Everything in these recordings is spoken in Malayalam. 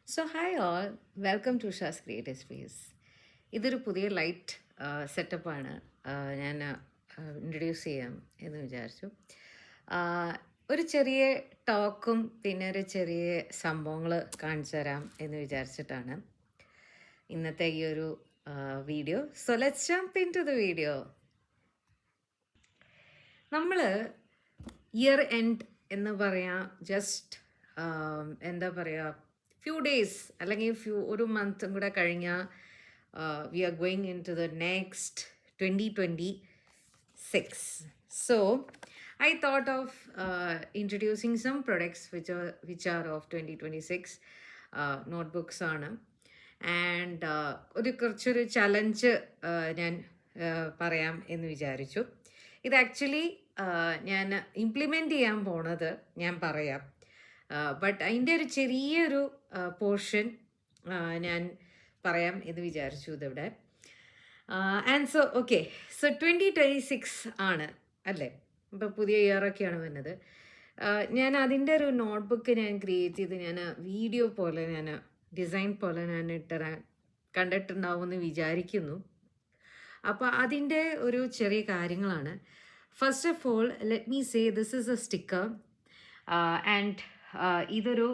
So, hi all, welcome to Shah's Creative Space. ഇതൊരു പുതിയ ലൈറ്റ് സെറ്റപ്പാണ് ഞാൻ ഇൻട്രൊഡ്യൂസ് ചെയ്യാം എന്ന് വിചാരിച്ചു. ഒരു ചെറിയ ടോക്കും പിന്നെ ഒരു ചെറിയ സംഭവങ്ങൾ കാണിച്ചു തരാം എന്ന് വിചാരിച്ചിട്ടാണ് ഇന്നത്തെ ഈ ഒരു video. So let's jump into the video. നമ്മൾ ഇയർ എൻഡ് എന്ന് പറയാം, ജസ്റ്റ് എന്താ പറയുക, ഫ്യൂ ഡേയ്സ് അല്ലെങ്കിൽ ഒരു മന്തും കൂടെ കഴിഞ്ഞാൽ we are going into the next 2026. So I thought of introducing some products which are of 2026 notebooks ആണ്. ആൻഡ് കുറച്ചൊരു ചലഞ്ച് ഞാൻ പറയാം എന്ന് വിചാരിച്ചു. ഇത് ആക്ച്വലി ഞാൻ ഇംപ്ലിമെൻ്റ് ചെയ്യാൻ പോണത് ഞാൻ പറയാം. ബട്ട് അതിൻ്റെ ഒരു ചെറിയൊരു പോർഷൻ ഞാൻ പറയാം എന്ന് വിചാരിച്ചു ഇതിവിടെ. ആൻഡ് സോ ഓക്കെ, സോ 2026 ആണ് അല്ലേ, ഇപ്പോൾ പുതിയ ഇയറൊക്കെയാണ് വരുന്നത്. ഞാൻ അതിൻ്റെ ഒരു നോട്ട്ബുക്ക് ഞാൻ ക്രിയേറ്റ് ചെയ്ത് ഞാൻ വീഡിയോ പോലെ ഞാൻ ഡിസൈൻ പോലെ ഞാൻ കണ്ടിട്ടുണ്ടാവുമെന്ന് വിചാരിക്കുന്നു. അപ്പോൾ അതിൻ്റെ ഒരു ചെറിയ കാര്യങ്ങളാണ്. First of all let me say this is a sticker and ഇതൊരു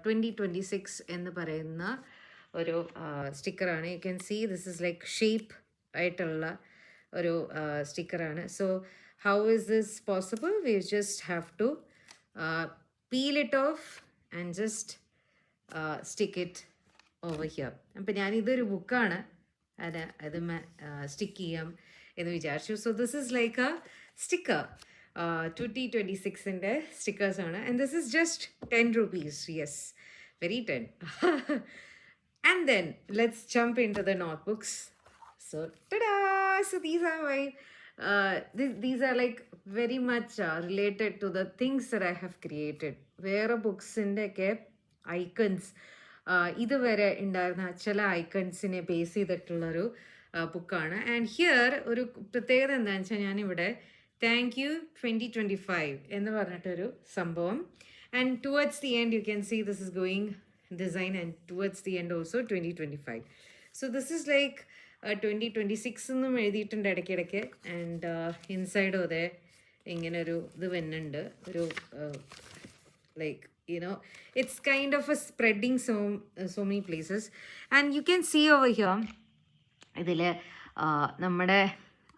2026 എന്ന് പറയുന്ന ഒരു സ്റ്റിക്കറാണ്. You can see this is like shape ആയിട്ടുള്ള ഒരു സ്റ്റിക്കറാണ്. So how is this possible? We just have to peel it off and just stick it over here. അപ്പം ഞാനിതൊരു ബുക്കാണ് അത് സ്റ്റിക്ക് ചെയ്യാം എന്ന് വിചാരിച്ചു. So this is like a sticker. 2026-ൻ്റെ സ്റ്റിക്കേഴ്സാണ്. And this is just 10 rupees. Yes, very 10. And then let's jump into the notebooks. So ta-da! So these are my these are like very much related to the things that I have created. വേറെ ബുക്സിൻ്റെ ഒക്കെ ഐക്കൺസ് ഇതുവരെ ഉണ്ടായിരുന്ന ചില ഐക്കൺസിനെ ബേസ് ചെയ്തിട്ടുള്ളൊരു ബുക്കാണ്. ആൻഡ് ഹിയർ ഒരു പ്രത്യേകത എന്താണെന്ന് വെച്ചാൽ ഞാനിവിടെ താങ്ക് യു 2025 എന്ന് പറഞ്ഞിട്ടൊരു സംഭവം. And towards the end you can see this is going design, and towards the end also 2025. So this is like 2026 എന്നും എഴുതിയിട്ടുണ്ട് ഇടയ്ക്കിടയ്ക്ക്. ആൻഡ് ഇൻസൈഡോ അതെ ഇങ്ങനെ ഒരു ഇത് വരുന്നുണ്ട്, ഒരു like you know it's kind of A spreading so many places. And you can see over here ഇതിൽ നമ്മുടെ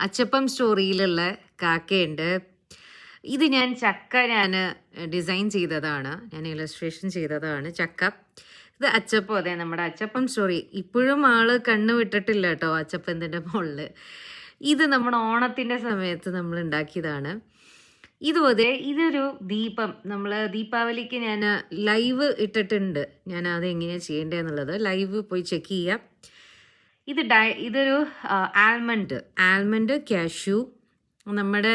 അച്ചപ്പം സ്റ്റോറിയിലുള്ള കാക്കയുണ്ട്. ഇത് ഞാൻ ഡിസൈൻ ചെയ്തതാണ്, ഞാൻ ഇലസ്ട്രേഷൻ ചെയ്തതാണ് ചക്ക. ഇത് അച്ചപ്പം, അതെ നമ്മുടെ അച്ചപ്പം സ്റ്റോറി. ഇപ്പോഴും ആള് കണ്ണ് വിട്ടിട്ടില്ല കേട്ടോ അച്ചപ്പത്തിൻ്റെ മുകളിൽ. ഇത് നമ്മുടെ ഓണത്തിൻ്റെ സമയത്ത് നമ്മൾ ഉണ്ടാക്കിയതാണ്. ഇതുപോലെ ഇതൊരു ദീപം, നമ്മൾ ദീപാവലിക്ക് ഞാൻ ലൈവ് ഇട്ടിട്ടുണ്ട്. ഞാൻ അത് എങ്ങനെയാണ് ചെയ്യേണ്ടതെന്നുള്ളത് ലൈവ് പോയി ചെക്ക് ചെയ്യാം. ഇതൊരു ആൽമണ്ട് കാഷ്യൂ, നമ്മുടെ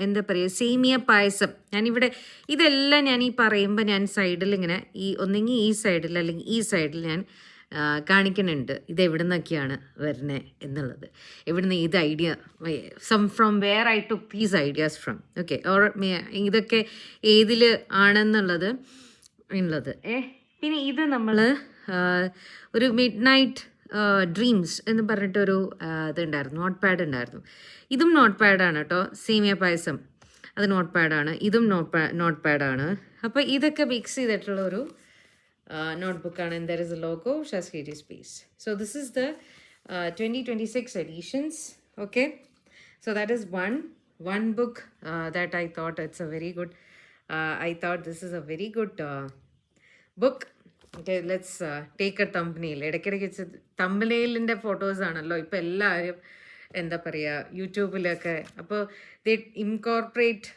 എന്താ പറയുക, സേമിയ പായസം. ഞാനിവിടെ ഇതെല്ലാം ഞാൻ ഈ പറയുമ്പോൾ ഞാൻ സൈഡിൽ ഇങ്ങനെ ഒന്നെങ്കിൽ ഈ സൈഡിൽ അല്ലെങ്കിൽ ഈ സൈഡിൽ ഞാൻ കാണിക്കുന്നുണ്ട് ഇത് എവിടെ നിന്നൊക്കെയാണ് വരുന്നത് എന്നുള്ളത്, എവിടുന്ന് ഇത് idea from where I took these ideas from. Okay, or ഇതൊക്കെ ഏതിൽ ആണെന്നുള്ളത് ഉള്ളത്. പിന്നെ ഇത് നമ്മൾ ഒരു മിഡ് നൈറ്റ് ഡ്രീംസ് എന്ന് പറഞ്ഞിട്ടൊരു ഇതുണ്ടായിരുന്നു, നോട്ട് പാഡ് ഉണ്ടായിരുന്നു. ഇതും നോട്ട് പാഡാണ് കേട്ടോ. സേമിയ പായസം അത് നോട്ട് പാഡാണ്, ഇതും നോട്ട് പാഡാണ്. അപ്പോൾ ഇതൊക്കെ മിക്സ് ചെയ്തിട്ടുള്ള ഒരു നോട്ട്ബുക്കാണ്. And there is a logo Shaz creative space. So this is the 2026 editions. Okay, so that is one book that I thought it's a very good I thought this is a very good book. Okay, let's take a thumbnail. ഇടയ്ക്കിടയ്ക്ക് തമ്പനെയിലിൻ്റെ ഫോട്ടോസാണല്ലോ ഇപ്പോൾ എല്ലാവരും എന്താ പറയുക യൂട്യൂബിലൊക്കെ. അപ്പോൾ they incorporate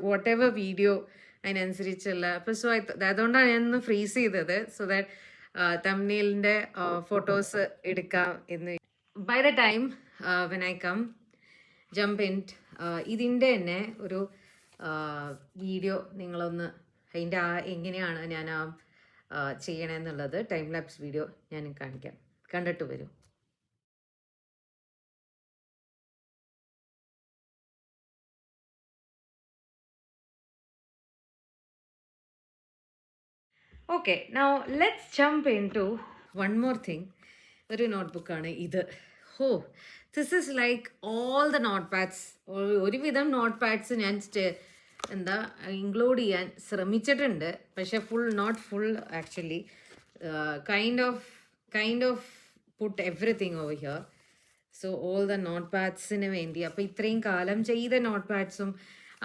whatever video അതിനനുസരിച്ചുള്ള. അപ്പോൾ സോ അതുകൊണ്ടാണ് ഞാനൊന്ന് ഫ്രീസ് ചെയ്തത്, സോ ദാറ്റ് തമ്പനെയിലിൻ്റെ ഫോട്ടോസ് എടുക്കാം എന്ന്. By the time when I come jump in ഇതിൻ്റെ തന്നെ ഒരു വീഡിയോ നിങ്ങളൊന്ന് അതിൻ്റെ എങ്ങനെയാണ് ഞാൻ ചെയ്യണമെന്നുള്ളത് ടൈം ലാപ്സ് വീഡിയോ ഞാൻ കാണിക്കാം, കണ്ടിട്ട് വരും. Okay, now let's jump into one more thing. ഒരു നോട്ട്ബുക്കാണ് ഇത്. ഹോ, this is like all the not pads. ഒരുവിധം നോട്ട് പാഡ്സ് ഞാൻ എന്താ ഇൻക്ലൂഡ് ചെയ്യാൻ ശ്രമിച്ചിട്ടുണ്ട്, പക്ഷെ not full actually. Kind of put everything over here. So all the note പാഡ്സിന് വേണ്ടി, അപ്പോൾ ഇത്രയും കാലം ചെയ്ത നോട്ട് പാഡ്സും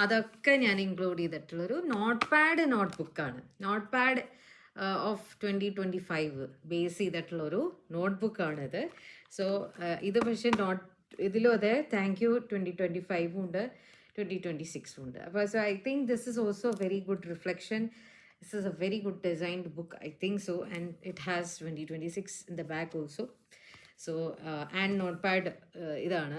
അതൊക്കെ ഞാൻ ഇൻക്ലൂഡ് ചെയ്തിട്ടുള്ളൊരു നോട്ട് ബുക്കാണ്. നോട്ട് പാഡ് ഓഫ് 2025 ബേസ് ചെയ്തിട്ടുള്ളൊരു നോട്ട്ബുക്കാണിത്. സോ ഇത് പക്ഷേ ഇതിലും അതെ താങ്ക് യു 2025 ഉണ്ട്, 2026 ഉണ്ട്. അപ്പോൾ so I think this is also very good reflection. This is A very good designed book, I think so. And it has 2026 in the back also. So and note pad ഇതാണ്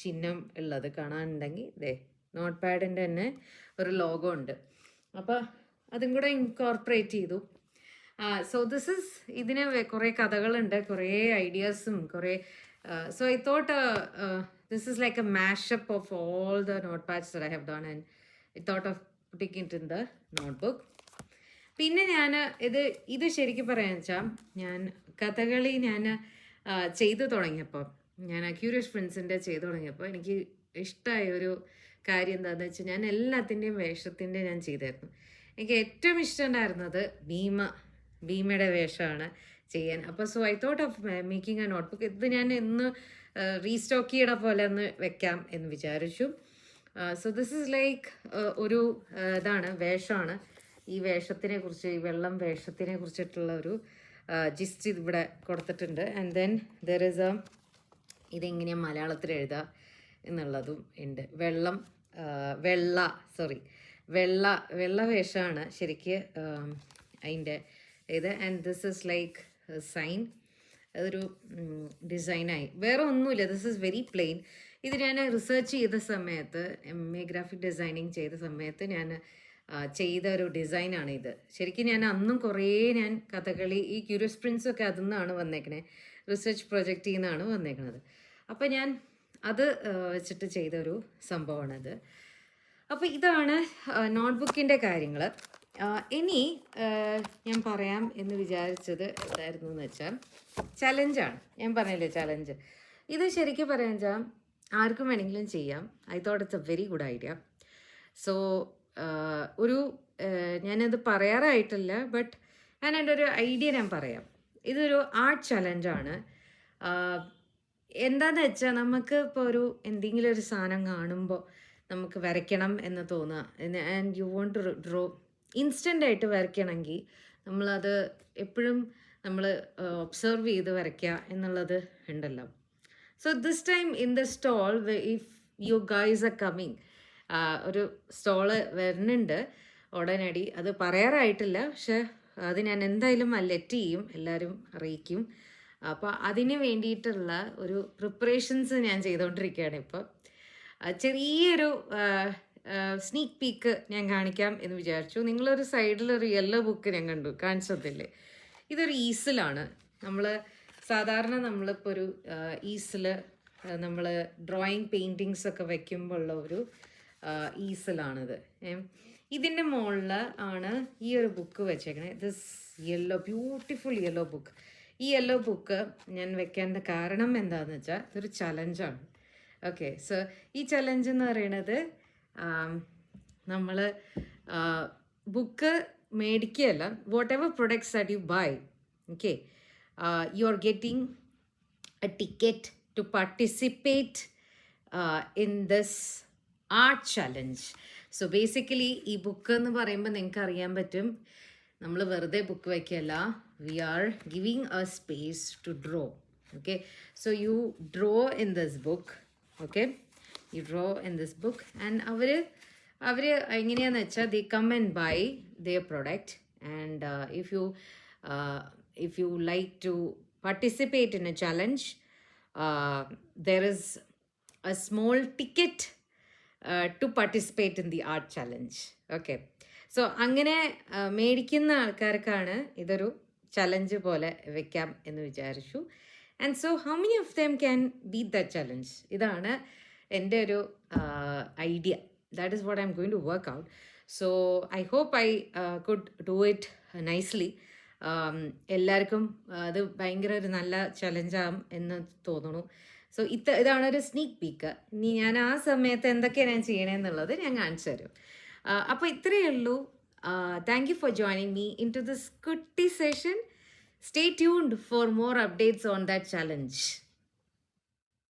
ചിഹ്നം ഉള്ളത്, കാണാനുണ്ടെങ്കിൽ ഇതേ നോട്ട് പാഡിൻ്റെ തന്നെ ഒരു ലോഗോ ഉണ്ട്. അപ്പോൾ അതും കൂടെ ഇൻകോർപ്പറേറ്റ് ചെയ്തു. സോ ദിസ് ഇസ്, ഇതിന് കുറേ കഥകളുണ്ട്, കുറേ ഐഡിയാസും കുറേ. So I thought this is like a mashup of all the not pads that I have done, and I thought of putting it in the notebook. പിന്നെ ഞാൻ ഇത് ശരിക്കും പറയാന്ന് വെച്ചാൽ, ഞാൻ കഥകളി ഞാൻ ചെയ്തു തുടങ്ങിയപ്പോൾ, ഞാൻ ക്യൂരിയസ് പ്രിൻസിൻ്റെ ചെയ്തു തുടങ്ങിയപ്പോൾ എനിക്ക് ഇഷ്ടമായ ഒരു കാര്യം എന്താണെന്ന് വെച്ചാൽ, ഞാൻ എല്ലാത്തിൻ്റെയും വേഷത്തിൻ്റെ ഞാൻ ചെയ്തായിരുന്നു. എനിക്ക് ഏറ്റവും ഇഷ്ടം ഉണ്ടായിരുന്നത് ഭീമയുടെ വേഷമാണ് ചെയ്യാൻ. അപ്പോൾ so I thought of making A notebook. ഇത് ഞാൻ ഇന്ന് റീസ്റ്റോക്ക് ചെയ്യണ പോലെ ഒന്ന് വെക്കാം എന്ന് വിചാരിച്ചു. സോ ദിസ് ഇസ് ലൈക്ക് ഒരു ഇതാണ്, വേഷമാണ്. ഈ വേഷത്തിനെ കുറിച്ച്, ഈ വെള്ളം വേഷത്തിനെ കുറിച്ചിട്ടുള്ള ഒരു ജിസ്റ്റ് ഇവിടെ കൊടുത്തിട്ടുണ്ട്. ആൻഡ് ദെൻ ദർ ഇസ് ഇതെങ്ങനെയാണ് മലയാളത്തിൽ എഴുതുക എന്നുള്ളതും ഉണ്ട്. വെള്ള വേഷമാണ് ശരിക്ക് അതിൻ്റെ ഇത്. And this is like sign, അതൊരു ഡിസൈനായി, വേറെ ഒന്നുമില്ല. This is very plain. ഇത് ഞാൻ റിസർച്ച് ചെയ്ത സമയത്ത്, MA ഗ്രാഫിക് ഡിസൈനിങ് ചെയ്ത സമയത്ത് ഞാൻ ചെയ്ത ഒരു ഡിസൈനാണ് ഇത്. ശരിക്കും ഞാൻ അന്നും കുറേ ഞാൻ കഥകളി, ഈ ക്യൂരിയസ് പ്രിൻസൊക്കെ അതിൽ നിന്നാണ് വന്നേക്കണേ, റിസർച്ച് പ്രൊജക്റ്റിൽ നിന്നാണ് വന്നേക്കണത്. അപ്പോൾ ഞാൻ അത് വെച്ചിട്ട് ചെയ്തൊരു സംഭവമാണത്. അപ്പോൾ ഇതാണ് നോട്ട്ബുക്കിൻ്റെ കാര്യങ്ങൾ. ഇനി ഞാൻ പറയാം എന്ന് വിചാരിച്ചത് എന്തായിരുന്നു എന്ന് വെച്ചാൽ, ചലഞ്ചാണ്. ഞാൻ പറഞ്ഞില്ലേ ചലഞ്ച്. ഇത് ശരിക്കും പറയാൻ വെച്ചാൽ ആർക്കും വേണമെങ്കിലും ചെയ്യാം. I thought it's A very good idea. So ഞാനത് പറയാറായിട്ടില്ല, ബട്ട് ഞാൻ എൻ്റെ ഒരു ഐഡിയ ഞാൻ പറയാം. ഇതൊരു ആർട്ട് ചലഞ്ചാണ്. എന്താണെന്ന് വെച്ചാൽ, നമുക്ക് ഇപ്പോൾ എന്തെങ്കിലും ഒരു സാധനം കാണുമ്പോൾ നമുക്ക് വരയ്ക്കണം എന്ന് തോന്നുക, and you want to draw ഇൻസ്റ്റൻ്റായിട്ട് വരയ്ക്കണമെങ്കിൽ നമ്മളത് എപ്പോഴും നമ്മൾ ഒബ്സർവ് ചെയ്ത് വരയ്ക്കുക എന്നുള്ളത് ഉണ്ടല്ലോ. So this time in the stall, if you guys are coming, ഒരു സ്റ്റോള് വരുന്നുണ്ട് ഉടനടി. അത് പറയാറായിട്ടില്ല, പക്ഷെ അത് ഞാൻ എന്തായാലും ലെറ്റ് ചെയ്യും, എല്ലാവരും അറിയിക്കും. അപ്പോൾ അതിന് വേണ്ടിയിട്ടുള്ള ഒരു പ്രിപ്പറേഷൻസ് ഞാൻ ചെയ്തുകൊണ്ടിരിക്കുകയാണ് ഇപ്പോൾ. ചെറിയൊരു സ്നീക്ക് പീക്ക് ഞാൻ കാണിക്കാം എന്ന് വിചാരിച്ചു. നിങ്ങളൊരു സൈഡിലൊരു യെല്ലോ ബുക്ക് ഞാൻ കാണിച്ചതില്ലേ, ഇതൊരു ഈസിലാണ്. സാധാരണ നമ്മളിപ്പോൾ ഒരു ഈസിൽ നമ്മൾ ഡ്രോയിങ് പെയിൻറ്റിങ്സ് ഒക്കെ വയ്ക്കുമ്പോൾ ഉള്ള ഒരു ഈസിലാണിത്. ഇതിൻ്റെ മുകളിൽ ആണ് ഈ ഒരു ബുക്ക് വെച്ചേക്കണേ. This beautiful yellow book. ഈ യെല്ലോ ബുക്ക് ഞാൻ വെക്കേണ്ട കാരണം എന്താണെന്ന് വെച്ചാൽ, ഇതൊരു ചലഞ്ചാണ്. ഓക്കെ, സോ ഈ ചലഞ്ച് എന്ന് പറയുന്നത്, നമ്മൾ ബുക്ക് മേടിക്കുകയല്ല, whatever products that you buy, okay, you are getting a ticket to participate in this art challenge. So basically ഈ ബുക്ക് എന്ന് പറയുമ്പോൾ നിങ്ങൾക്ക് അറിയാൻ പറ്റും, നമ്മൾ വെറുതെ ബുക്ക് വയ്ക്കുകയല്ല, we are giving a space to draw. Okay, so you draw in this book. Okay, you draw in this book, and അവർ എങ്ങനെയാണെന്ന് വെച്ചാൽ, they come and buy their product, and if you like to participate in a challenge, there is a small ticket to participate in the art challenge. Okay, so അങ്ങനെ മേടിക്കുന്ന ആൾക്കാർക്കാണ് ഇതൊരു ചലഞ്ച് പോലെ വെക്കാം എന്ന് വിചാരിച്ചു. And so how many of them can beat the challenge? ഇതാണ് എൻ്റെ ഒരു idea. that is what I'm going to work out. So I hope I could do it nicely. എല്ലാവർക്കും അത് ഭയങ്കര ഒരു നല്ല ചലഞ്ചാകും എന്ന് തോന്നുന്നു. സോ ഇതാണ് ഒരു സ്നീക്ക് പീക്ക്. ഇനി ഞാൻ ആ സമയത്ത് എന്തൊക്കെയാണ് ഞാൻ ചെയ്യണമെന്നുള്ളത് ഞാൻ കാണിച്ചു തരും. അപ്പോൾ ഇത്രയേ ഉള്ളൂ. Thank you for joining me into this കുട്ടി session. Stay tuned for more updates on that challenge.